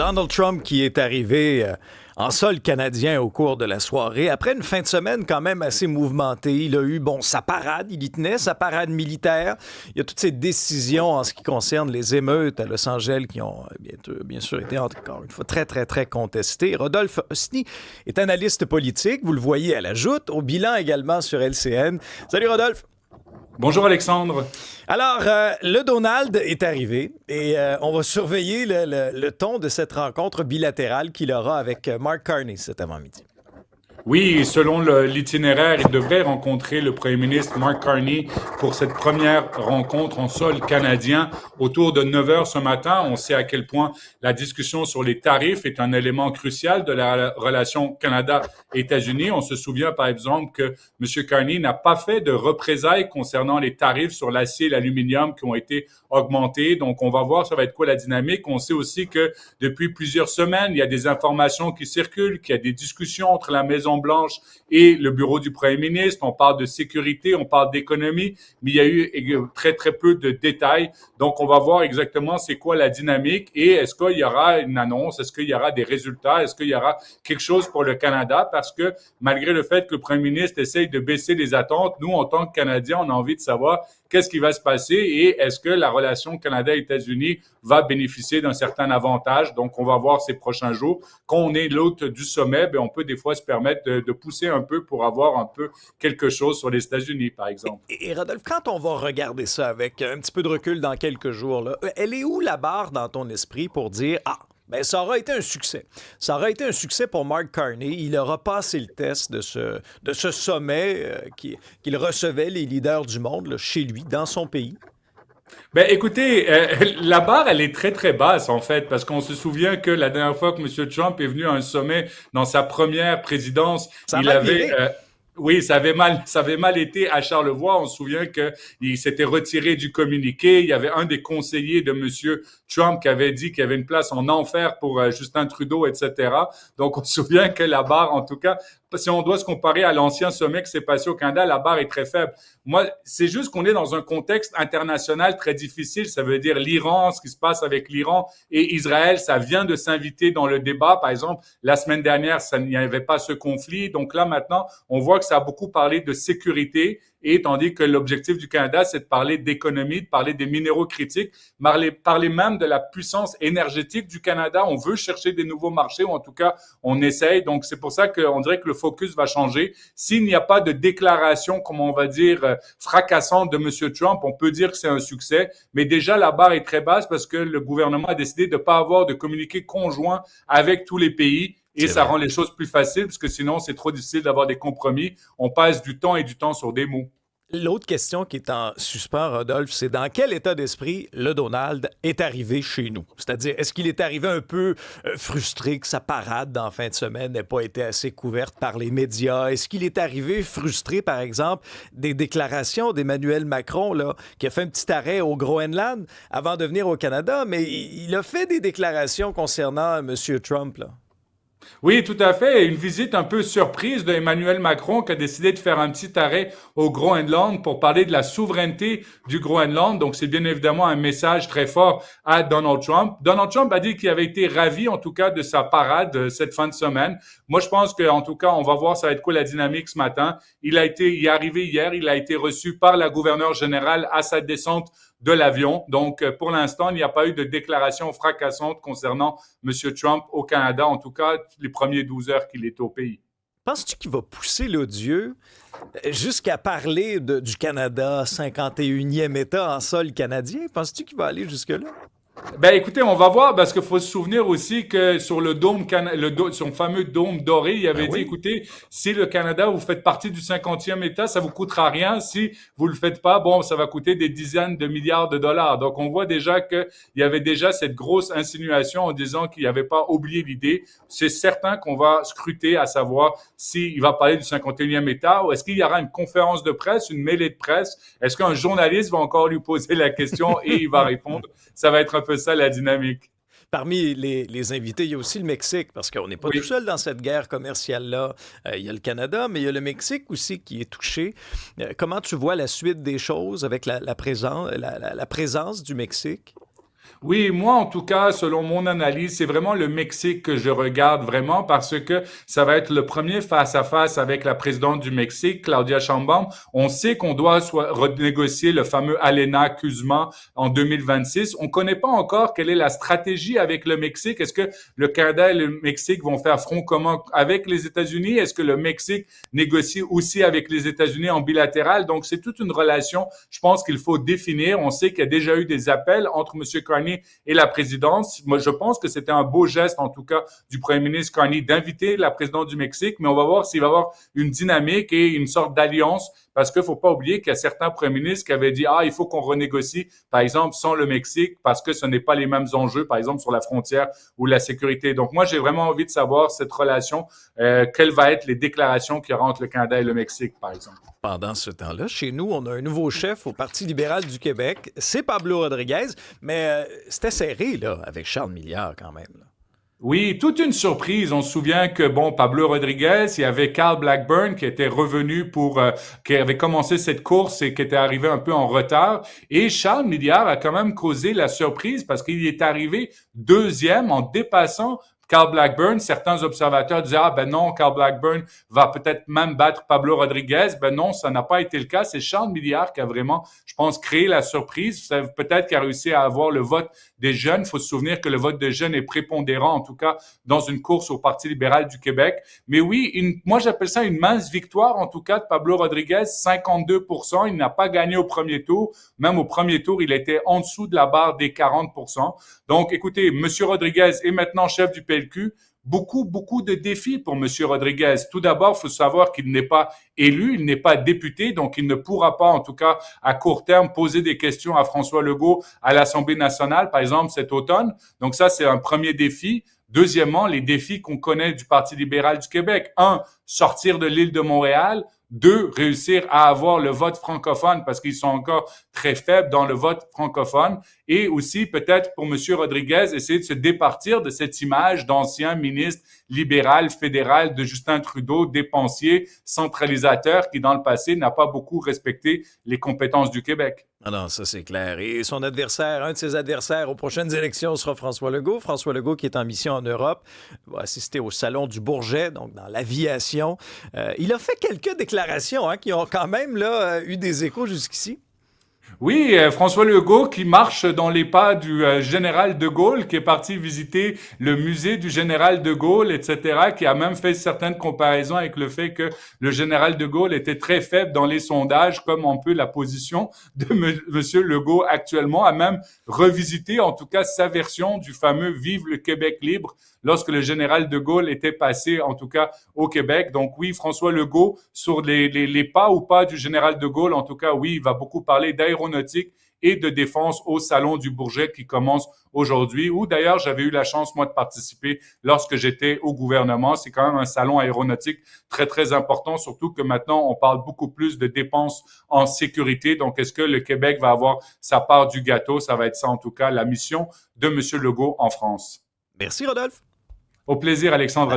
Donald Trump qui est arrivé en sol canadien au cours de la soirée. Après une fin de semaine quand même assez mouvementée, il a eu, sa parade, il y tenait, sa parade militaire. Il y a toutes ces décisions en ce qui concerne les émeutes à Los Angeles qui ont bien sûr été encore une fois très, très, très contestées. Rodolphe Osny est analyste politique, vous le voyez à la joute, au bilan également sur LCN. Salut Rodolphe! Bonjour Alexandre. Alors, le Donald est arrivé et on va surveiller le ton de cette rencontre bilatérale qu'il aura avec Mark Carney cet avant-midi. Oui, selon l'itinéraire, il devrait rencontrer le premier ministre Mark Carney pour cette première rencontre en sol canadien autour de 9 heures ce matin. On sait à quel point la discussion sur les tarifs est un élément crucial de la relation Canada-États-Unis. On se souvient par exemple que M. Carney n'a pas fait de représailles concernant les tarifs sur l'acier et l'aluminium qui ont été augmentés. Donc, on va voir ça va être quoi la dynamique. On sait aussi que depuis plusieurs semaines, il y a des informations qui circulent, qu'il y a des discussions entre la Maison-Blanche et le bureau du premier ministre. On parle de sécurité, on parle d'économie, mais il y a eu très, très peu de détails. Donc, on va voir exactement c'est quoi la dynamique et est-ce qu'il y aura une annonce, est-ce qu'il y aura des résultats, est-ce qu'il y aura quelque chose pour le Canada? Parce que malgré le fait que le premier ministre essaye de baisser les attentes, nous, en tant que Canadiens, on a envie de savoir qu'est-ce qui va se passer et est-ce que la relation Canada-États-Unis va bénéficier d'un certain avantage. Donc, on va voir ces prochains jours. Quand on est l'hôte du sommet, on peut des fois se permettre de pousser un peu pour avoir un peu quelque chose sur les États-Unis, par exemple. Et Rodolphe, quand on va regarder ça avec un petit peu de recul dans quelques jours, là, elle est où la barre dans ton esprit pour dire « Ah, ça aura été un succès. Ça aura été un succès pour Mark Carney. Il aura passé le test de ce sommet qu'il recevait les leaders du monde là, chez lui, dans son pays. » Écoutez, la barre, elle est très, très basse, en fait, parce qu'on se souvient que la dernière fois que M. Trump est venu à un sommet dans sa première présidence, il avait... Oui, ça avait mal été à Charlevoix. On se souvient qu'il s'était retiré du communiqué. Il y avait un des conseillers de Monsieur Trump qui avait dit qu'il y avait une place en enfer pour Justin Trudeau, etc. Donc, on se souvient que la barre, en tout cas, si on doit se comparer à l'ancien sommet qui s'est passé au Canada, la barre est très faible. Moi, c'est juste qu'on est dans un contexte international très difficile. Ça veut dire l'Iran, ce qui se passe avec l'Iran et Israël, ça vient de s'inviter dans le débat. Par exemple, la semaine dernière, il n'y avait pas ce conflit. Donc là, maintenant, on voit que ça a beaucoup parlé de sécurité et tandis que l'objectif du Canada, c'est de parler d'économie, de parler des minéraux critiques, parler même de la puissance énergétique du Canada. On veut chercher des nouveaux marchés ou en tout cas, on essaye. Donc, c'est pour ça qu'on dirait que le focus va changer. S'il n'y a pas de déclaration, comme on va dire, fracassante de M. Trump, on peut dire que c'est un succès. Mais déjà, la barre est très basse parce que le gouvernement a décidé de ne pas avoir de communiqué conjoint avec tous les pays. Et ça rend les choses plus faciles parce que sinon, c'est trop difficile d'avoir des compromis. On passe du temps et du temps sur des mots. L'autre question qui est en suspens, Rodolphe, c'est dans quel état d'esprit le Donald est arrivé chez nous? C'est-à-dire, est-ce qu'il est arrivé un peu frustré que sa parade en fin de semaine n'ait pas été assez couverte par les médias? Est-ce qu'il est arrivé frustré, par exemple, des déclarations d'Emmanuel Macron, là, qui a fait un petit arrêt au Groenland avant de venir au Canada, mais il a fait des déclarations concernant M. Trump, là? Oui, tout à fait. Une visite un peu surprise de Emmanuel Macron qui a décidé de faire un petit arrêt au Groenland pour parler de la souveraineté du Groenland. Donc, c'est bien évidemment un message très fort à Donald Trump. Donald Trump a dit qu'il avait été ravi, en tout cas, de sa parade cette fin de semaine. Moi, je pense qu'en tout cas, on va voir ça va être quoi la dynamique ce matin. Il est arrivé hier, il a été reçu par la gouverneure générale à sa descente de l'avion. Donc, pour l'instant, il n'y a pas eu de déclaration fracassante concernant M. Trump au Canada, en tout cas, les premiers 12 heures qu'il est au pays. Penses-tu qu'il va pousser l'odieux jusqu'à parler du Canada, 51e État en sol canadien? Penses-tu qu'il va aller jusque-là? Écoutez, on va voir parce qu'il faut se souvenir aussi que sur le dôme, son fameux dôme doré, il avait dit, écoutez, si le Canada, vous faites partie du 50e État, ça vous coûtera rien. Si vous le faites pas, ça va coûter des dizaines de milliards de dollars. Donc, on voit déjà qu'il y avait déjà cette grosse insinuation en disant qu'il n'avait pas oublié l'idée. C'est certain qu'on va scruter à savoir s'il va parler du 51e État ou est-ce qu'il y aura une conférence de presse, une mêlée de presse. Est-ce qu'un journaliste va encore lui poser la question et il va répondre? Ça va être un peu ça la dynamique. Parmi les invités, il y a aussi le Mexique, parce qu'on n'est pas tout seul dans cette guerre commerciale-là. Il y a le Canada, mais il y a le Mexique aussi qui est touché. Comment tu vois la suite des choses avec la présence du Mexique? Oui, moi en tout cas, selon mon analyse, c'est vraiment le Mexique que je regarde vraiment parce que ça va être le premier face-à-face avec la présidente du Mexique, Claudia Sheinbaum. On sait qu'on doit renégocier le fameux ALENA-CUSMA en 2026. On ne connaît pas encore quelle est la stratégie avec le Mexique. Est-ce que le Canada et le Mexique vont faire front commun avec les États-Unis? Est-ce que le Mexique négocie aussi avec les États-Unis en bilatéral? Donc, c'est toute une relation, je pense qu'il faut définir. On sait qu'il y a déjà eu des appels entre M. Carney et la présidence. Moi, je pense que c'était un beau geste, en tout cas, du premier ministre Carney d'inviter la présidente du Mexique, mais on va voir s'il va y avoir une dynamique et une sorte d'alliance, parce qu'il ne faut pas oublier qu'il y a certains premiers ministres qui avaient dit, il faut qu'on renégocie, par exemple, sans le Mexique, parce que ce n'est pas les mêmes enjeux, par exemple, sur la frontière ou la sécurité. Donc, moi, j'ai vraiment envie de savoir cette relation, quelles vont être les déclarations qu'il y aura entre le Canada et le Mexique, par exemple. Pendant ce temps-là, chez nous, on a un nouveau chef au Parti libéral du Québec. C'est Pablo Rodriguez, mais c'était serré là, avec Charles Milliard quand même. Là. Oui, toute une surprise. On se souvient que, Pablo Rodriguez, il y avait Carl Blackburn qui était revenu qui avait commencé cette course et qui était arrivé un peu en retard. Et Charles Milliard a quand même causé la surprise parce qu'il est arrivé deuxième en dépassant Carl Blackburn. Certains observateurs disaient, ben non, Carl Blackburn va peut-être même battre Pablo Rodriguez. Ben non, ça n'a pas été le cas. C'est Charles Milliard qui a vraiment, je pense, créé la surprise. Peut-être qu'il a réussi à avoir le vote des jeunes. Il faut se souvenir que le vote des jeunes est prépondérant, en tout cas, dans une course au Parti libéral du Québec. Mais oui, moi, j'appelle ça une mince victoire, en tout cas, de Pablo Rodriguez, 52%. Il n'a pas gagné au premier tour. Même au premier tour, il était en dessous de la barre des 40%. Donc, écoutez, M. Rodriguez est maintenant chef du PLQ. Beaucoup de défis pour M. Rodriguez. Tout d'abord, il faut savoir qu'il n'est pas élu, il n'est pas député, donc il ne pourra pas, en tout cas à court terme, poser des questions à François Legault à l'Assemblée nationale, par exemple, cet automne. Donc ça, c'est un premier défi. Deuxièmement, les défis qu'on connaît du Parti libéral du Québec. Un, sortir de l'île de Montréal. Deux, réussir à avoir le vote francophone parce qu'ils sont encore très faibles dans le vote francophone. Et aussi, peut-être pour M. Rodriguez, essayer de se départir de cette image d'ancien ministre libéral fédéral de Justin Trudeau, dépensier, centralisateur, qui dans le passé n'a pas beaucoup respecté les compétences du Québec. Ah non, ça c'est clair. Et son adversaire, un de ses adversaires aux prochaines élections sera François Legault. François Legault qui est en mission en Europe, va assister au Salon du Bourget, donc dans l'aviation. Il a fait quelques déclarations qui ont quand même là, eu des échos jusqu'ici. Oui, François Legault qui marche dans les pas du général de Gaulle, qui est parti visiter le musée du général de Gaulle, etc., qui a même fait certaines comparaisons avec le fait que le général de Gaulle était très faible dans les sondages, comme on peut la position de Monsieur Legault actuellement, a même revisité en tout cas sa version du fameux Vive le Québec libre lorsque le général de Gaulle était passé en tout cas au Québec. Donc oui, François Legault sur les pas ou pas du général de Gaulle, en tout cas oui, il va beaucoup parler d'aéronautique et de défense au Salon du Bourget qui commence aujourd'hui, où d'ailleurs j'avais eu la chance, moi, de participer lorsque j'étais au gouvernement. C'est quand même un salon aéronautique très, très important, surtout que maintenant, on parle beaucoup plus de dépenses en sécurité. Donc, est-ce que le Québec va avoir sa part du gâteau? Ça va être ça, en tout cas, la mission de M. Legault en France. Merci, Rodolphe. Au plaisir, Alexandre.